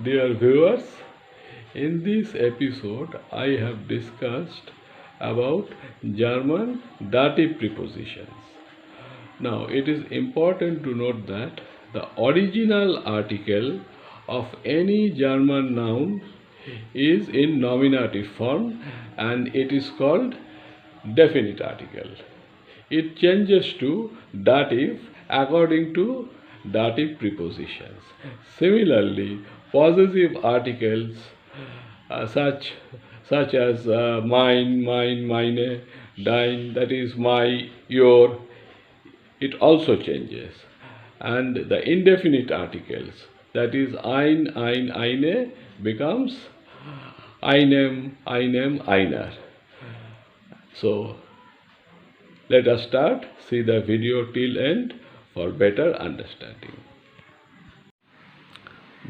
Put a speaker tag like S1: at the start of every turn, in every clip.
S1: Dear viewers, in this episode I have discussed about German dative prepositions. Now it is important to note that the original article of any German noun is in nominative form and it is called definite article. It changes to dative according to dative prepositions. Similarly, possessive articles such as mine, meine, dein, that is my, your, it also changes. And the indefinite articles, that is eine, becomes einem, einer. So let us start. See the video till end for better understanding.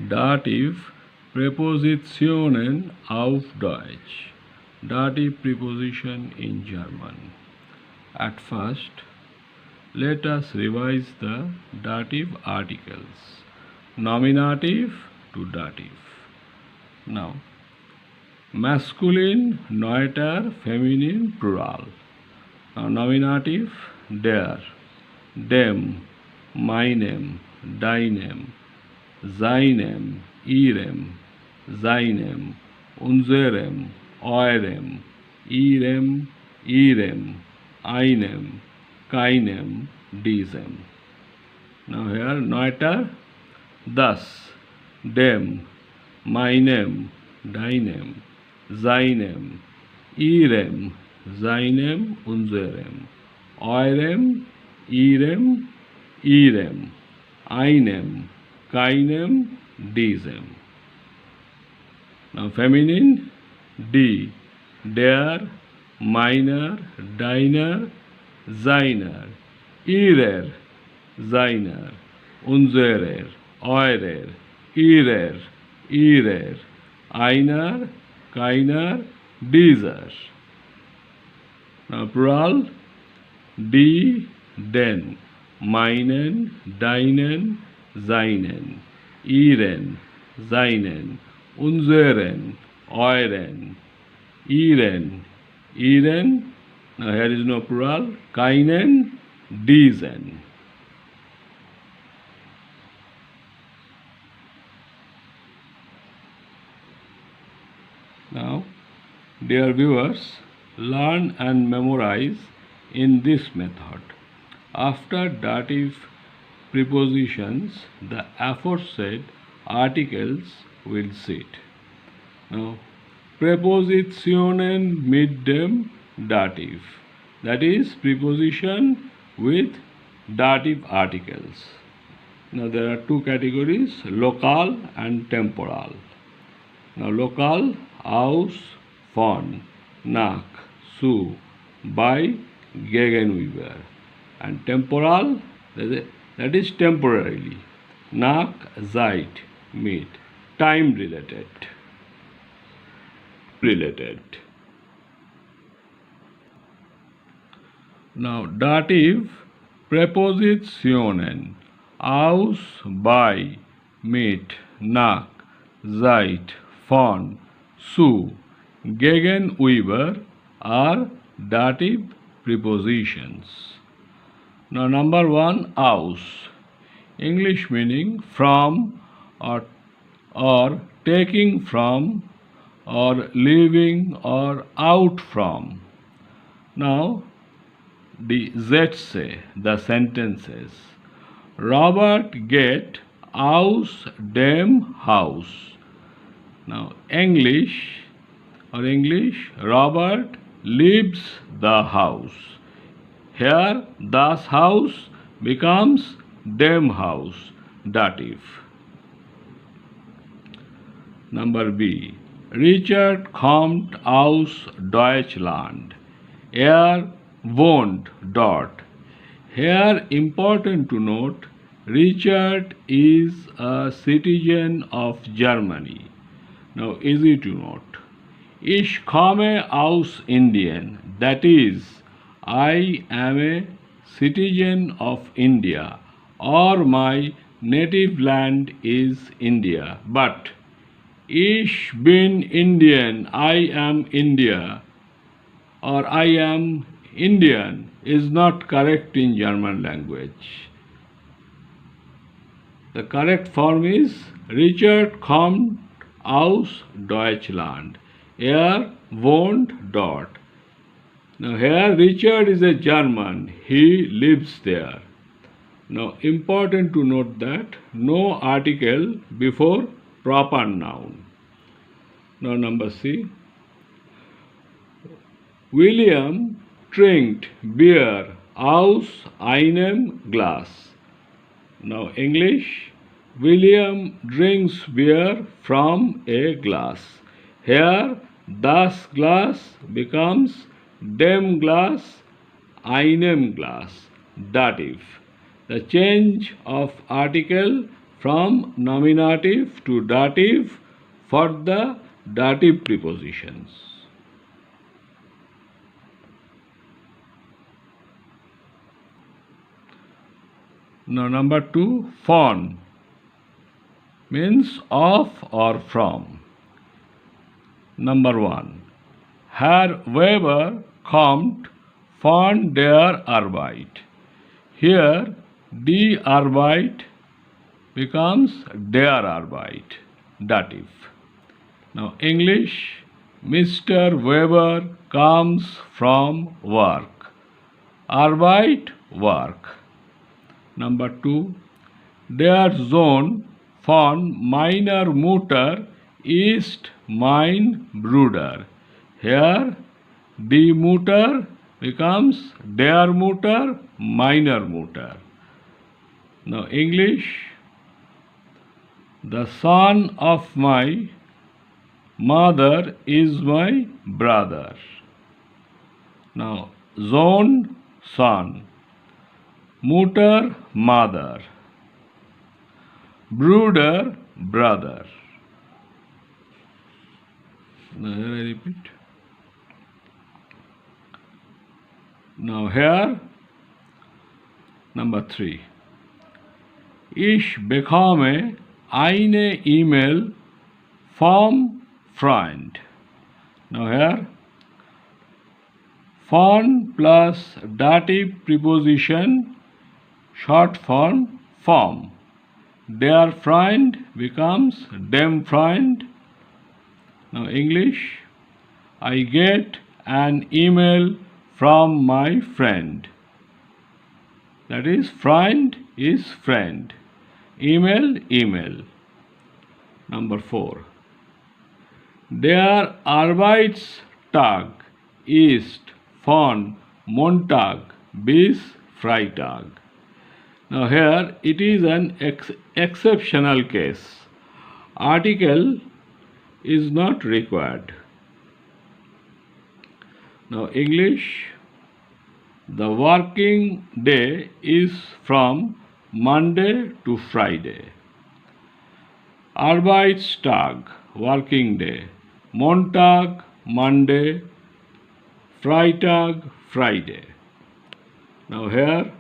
S1: Dativ Präpositionen auf Deutsch. Dative preposition in German. At first, let us revise the dative articles. Nominative to dative. Now, masculine, neuter, feminine, plural. Now, nominative, der, dem, meinem, deinem, seinem, ihrem, seinem, unserem, eurem, ihrem, einem, keinem, diesem. Now here neuter, thus, dem, meinem, deinem, seinem, ihrem, seinem, unserem, eurem, ihrem, einem, keinem, diesem. Now feminine, die, der, meiner, deiner, seiner, ihrer, seiner, unserer, eurer, ihrer, einer, keiner, dieser. Now plural, die, den, meinen, deinen, seinen, ihren, seinen, unseren, euren, ihren. Now here is no plural, keinen, diesen. Now, dear viewers, learn and memorize in this method. After dative prepositions, the aforesaid articles will sit. Now, Präpositionen mit dem Dativ, that is preposition with dative articles. Now there are two categories, local and temporal. Now local, aus, von, nach, zu, bei, Gegenüber. And temporal, that is temporarily, nach, seit, mit, time related. Now dative Präpositionen aus, bei, mit, nach, seit, von, zu, gegenüber are dative prepositions. Now number one, aus. English meaning from or taking from or leaving or out from. Now the Sätze, the sentences. Robert get aus dem Haus. Now English, Robert leaves the house. Here das Haus becomes dem Haus, dative. Number B. Richard kommt aus Deutschland. Wohnt dort. Here important to note, Richard is a citizen of Germany. Now easy to note. Ich komme aus Indien, that is, I am a citizen of India, or my native land is India, but Ich bin Indian, I am India, or I am Indian is not correct in German language. The correct form is Richard kommt aus Deutschland. Er wohnt dort. Now here Richard is a German. He lives there. Now important to note that no article before proper noun. Now number C. William trinkt beer aus einem Glas. Now English, William drinks beer from a glass. Here das Glas becomes dem Glas, einem Glas, dative. The change of article from nominative to dative for the dative prepositions. Now number 2, von means of or from. Number 1, Herr Weber kommt von der Arbeit. Here die Arbeit becomes der Arbeit, dative. Now English, Mr. Weber comes from work. Arbeit, work. Number 2, der Sohn von meiner Mutter ist mein Bruder. Here, die Mutter becomes der Mutter, meiner Mutter. Now English, the son of my mother is my brother. Now Sohn, son. Mutter, mother. Bruder, brother. Now here I repeat. Now here, number 3. Ich bekomme eine E-Mail vom Freund. Now here, von plus dative preposition, short form, from. Der Freund becomes dem Freund. Now English, I get an email from my friend. That is, Freund is friend. Email, email. Number 4. Der Arbeitstag ist von Montag bis Freitag. Now here it is an exceptional case. Article is not required. Now English, the working day is from Monday to Friday. Arbeitstag, working day. Montag, Monday. Freitag, Friday. Now here,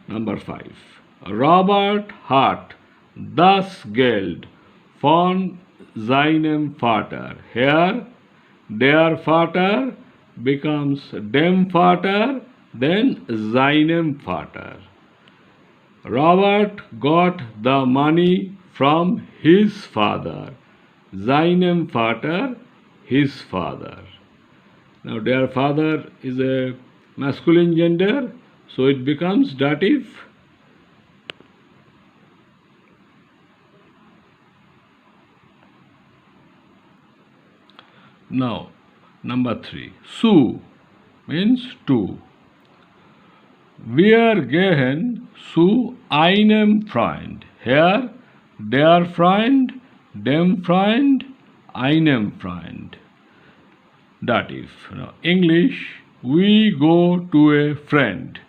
S1: number 5. Robert hat das Geld von seinem Vater. Here, der Vater becomes dem Vater, then seinem Vater. Robert got the money from his father. Seinem Vater, his father. Now their father is a masculine gender, so it becomes dative. Now number 3. Zu means to. Wir gehen zu einem Freund. Here, der Freund, dem Freund, einem Freund. Dative. Now, English, we go to a friend.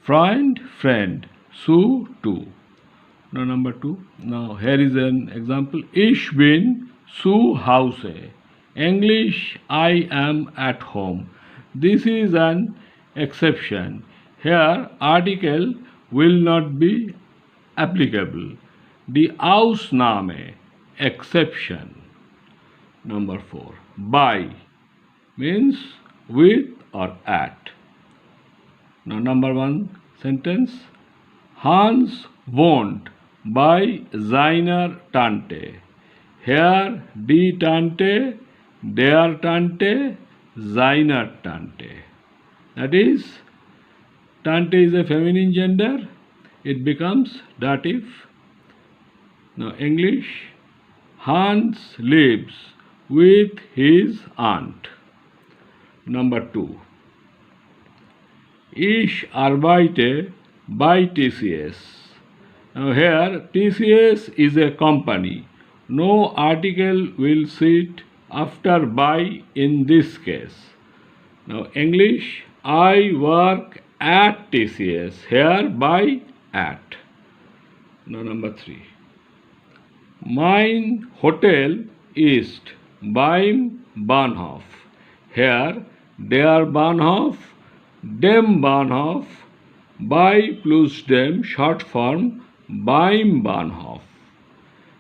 S1: Freund, friend. Zu, to. Now, number 2. Now, here is an example. Ich bin zu Hause. English, I am at home. This is an exception. Here, article will not be applicable. Die Ausnahme exception. Number 4. By means with or at. Now, number 1 sentence. Hans wohnt bei seiner Tante. Here, die Tante, der Tante, seiner Tante. That is, Tante is a feminine gender. It becomes dative. Now, English. Hans lives with his aunt. Number 2. Ich arbeite by TCS. Now here TCS is a company. No article will sit after by in this case. Now English. I work at TCS. Here by at. Now number 3. Mein Hotel ist beim Bahnhof. Here der Bahnhof, dem Bahnhof, bei plus dem short form beim Bahnhof.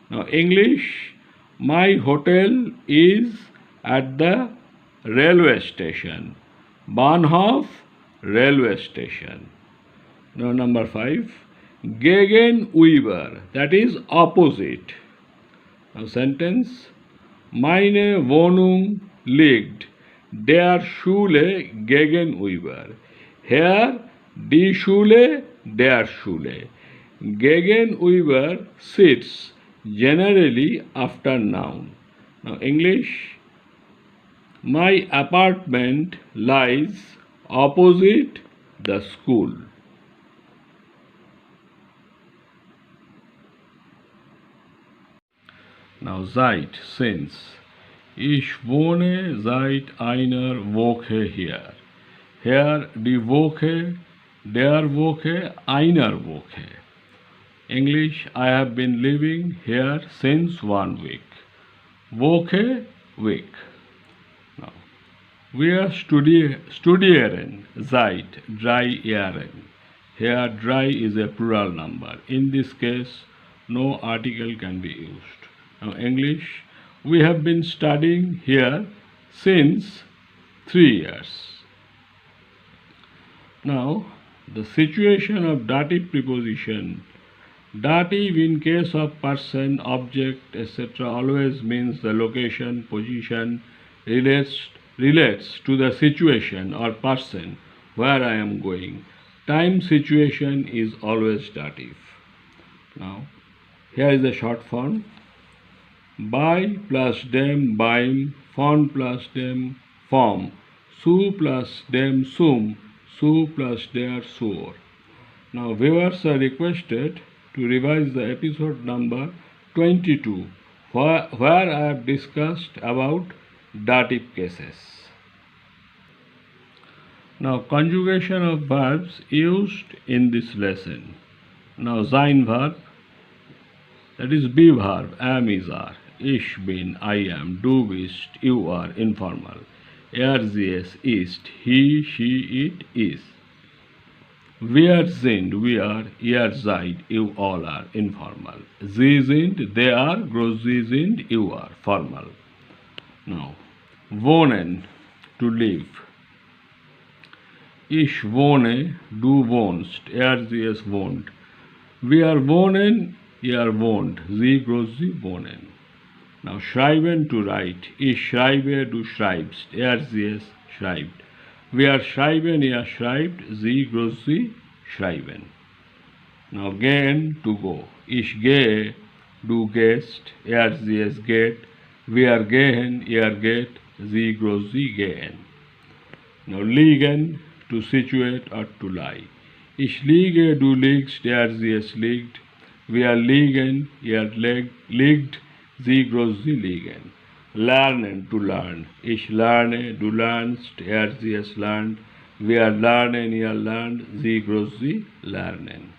S1: Now English. My hotel is at the railway station. Bahnhof, railway station. Now number 5. Gegenüber, that is opposite. Now sentence. Meine Wohnung liegt der Schule gegenüber. Here, die Schule, der Schule. Gegenüber sits generally after noun. Now English. My apartment lies opposite the school. Now seit, since. Ich wohne seit einer Woche hier. Here die Woche, der Woche, einer Woche. English. I have been living here since 1 week. Woche, week. Now, wir studieren seit 3 Jahren. Here 3 is a plural number. In this case, no article can be used. Now English. We have been studying here since 3 years. Now, the situation of dative preposition. Dative in case of person, object, etc. always means the location, position, relates to the situation or person where I am going. Time situation is always dative. Now, here is the short form. By plus dem, beim, von plus dem, vom, zu plus dem, sum, su plus der, sur. Now viewers are requested to revise the episode number 22 where I have discussed about dative cases. Now conjugation of verbs used in this lesson. Now sein verb, that is be verb, am, is, are. Ich bin, I am, du bist, you are, informal. Sie, es ist, he, she, it is. Wir sind, we are, ihr seid, you all are, informal. Sie sind, they are, groß sie sind, you are, formal. Now, wohnen, to live. Ich wohne, du wohnst, sie, es wohnt. Wir wohnen, ihr wohnt, sie, groß sie, wohnen. Now, schreiben, to write. Ich schreibe, du schreibst. Sie, es schreibt. Wir schreiben, ihr schreibt. Sie, groß sie, schreiben. Now, gehen, to go. Ich gehe, du gehst. Sie, es geht. Wir gehen, ihr geht. Sie, groß sie, gehen. Now, liegen, to situate or to lie. Ich liege, du liegst. Sie, es liegt. Wir liegen, ihr liegt. Sie, groß sie, liegen. Lernen, to learn. Ich lerne, du lernst, sie, es lernt. Wir lernen, ihr lernt. Sie, groß sie, lernen.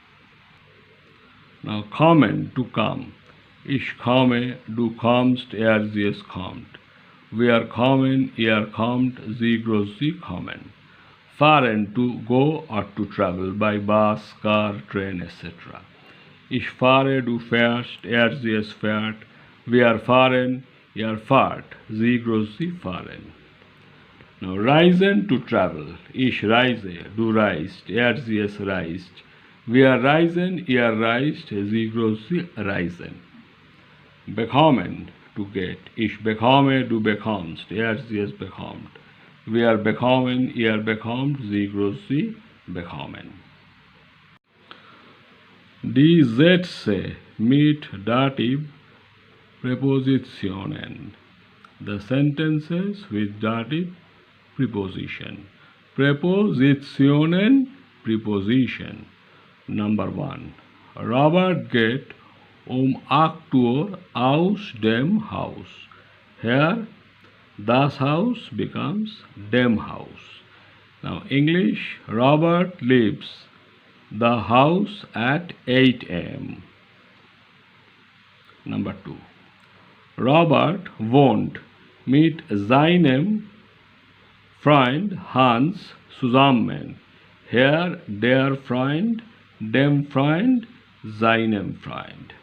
S1: Now, kommen, to come. Ich komme, du kommst, sie, es kommt. Wir kommen, ihr kommt. Sie, groß sie, kommen. Fahren, to go or to travel by bus, car, train, etc. Ich fahre, du fährst, sie, es fährt. Wir fahren, ihr fahrt. Sie groß, sie fahren. Now, reisen to travel. Ich reise, du reist, sie es reist. Wir reisen, ihr reist, sie groß, sie reisen. Bekommen, to get. Ich bekomme, du bekommst, sie es bekommt. Wir bekommen, ihr bekommt, sie groß, sie bekommen. Die Sätze mit Dativ Präpositionen. The sentences with Dativ preposition. Präpositionen, preposition. Number 1. Robert geht 8 Uhr aus dem Haus. Here, das Haus becomes dem Haus. Now, English, Robert leaves the house at 8 a.m. Number 2. Robert wohnt mit seinem Freund Hans zusammen. Here, der Freund, dem Freund, seinem Freund.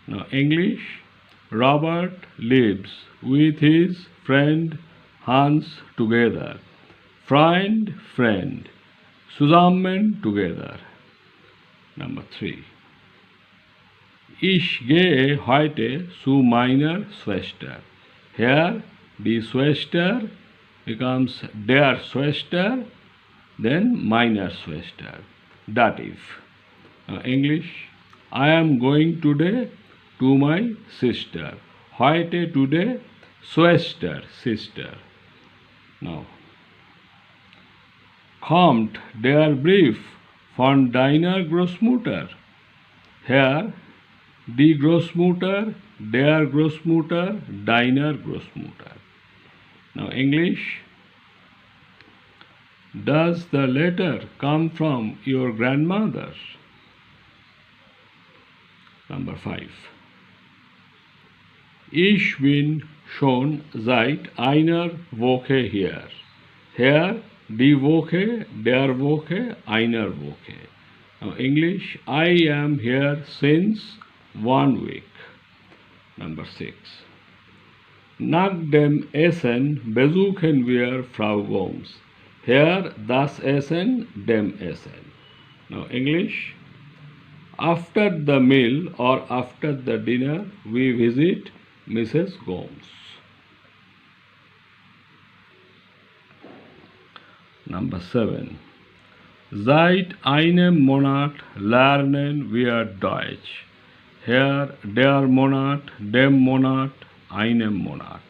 S1: Now, English, Robert lives with his friend Hans together. Freund, friend. Zusammen, together. Number 3. Ich gehe heute zu meiner Schwester. Here, die Schwester becomes der Schwester, then meiner Schwester. Dativ. English, I am going today to my sister. Heute, today, Schwester, sister. Now, kommt der Brief von deiner Großmutter. Here, die Großmutter, der Großmutter, deiner Großmutter. Now, English, does the letter come from your grandmother? Number 5. Ich bin schon seit einer Woche hier. Here, die Woche, der Woche, einer Woche. Now, English, I am here since 1 week. Number 6. Nach dem Essen besuchen wir Frau Gomes. Here, das Essen, dem Essen. Now, English, after the meal or after the dinner, we visit Mrs. Gomes. Number 7. Seit einem Monat lernen wir Deutsch. Here, der Monat, dem Monat, einem Monat.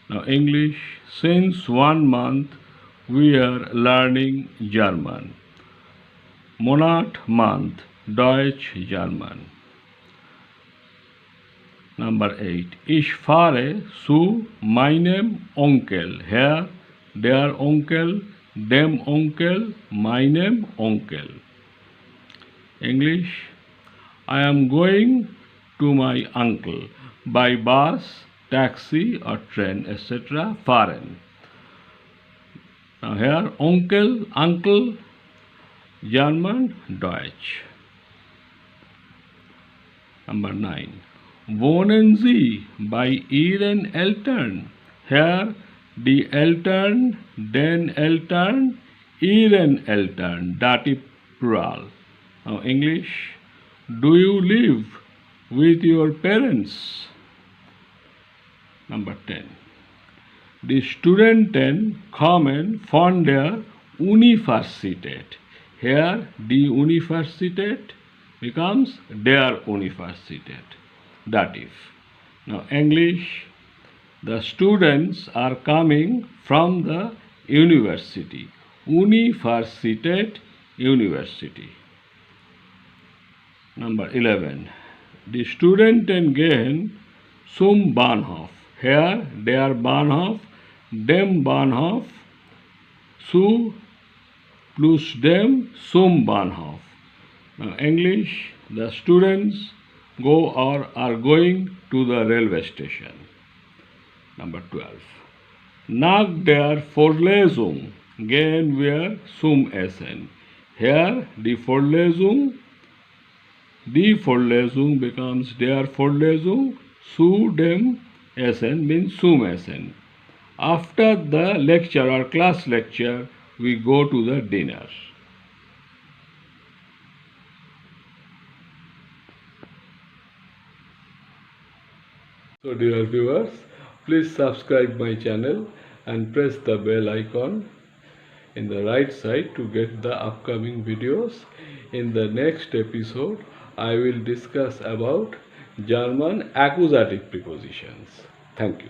S1: Now, English, since 1 month we are learning German. Monat, month, Deutsch, German. Number 8. Ich fahre zu meinem Onkel. Here, der Onkel, dem Onkel, meinem Onkel. English, I am going to my uncle by bus, taxi or train, etc. Fahren. Now here, Onkel, uncle, German, Deutsch. Number 9. Wohnen Sie bei Ihren Eltern? Here, die Eltern, den Eltern, Ihren Eltern, Dativ plural. Now English, do you live with your parents? Number 10. Die Studenten kommen von der Universität. Here, die Universität becomes der Universität. Dativ. Now, English, the students are coming from the university. Universität, university. Number 11. Die Studenten gehen zum Bahnhof. Here, der Bahnhof, dem Bahnhof, zu plus dem zum Bahnhof. Now, English, the students go or are going to the railway station. Number 12. Nach der Vorlesung gehen wir zum Essen. Here, die Vorlesung becomes der Vorlesung, Zu dem Essen means zum Essen. After the lecture or class lecture, we go to the dinner. So dear viewers, please subscribe my channel and press the bell icon in the right side to get the upcoming videos. In the next episode, I will discuss about German accusative prepositions. Thank you.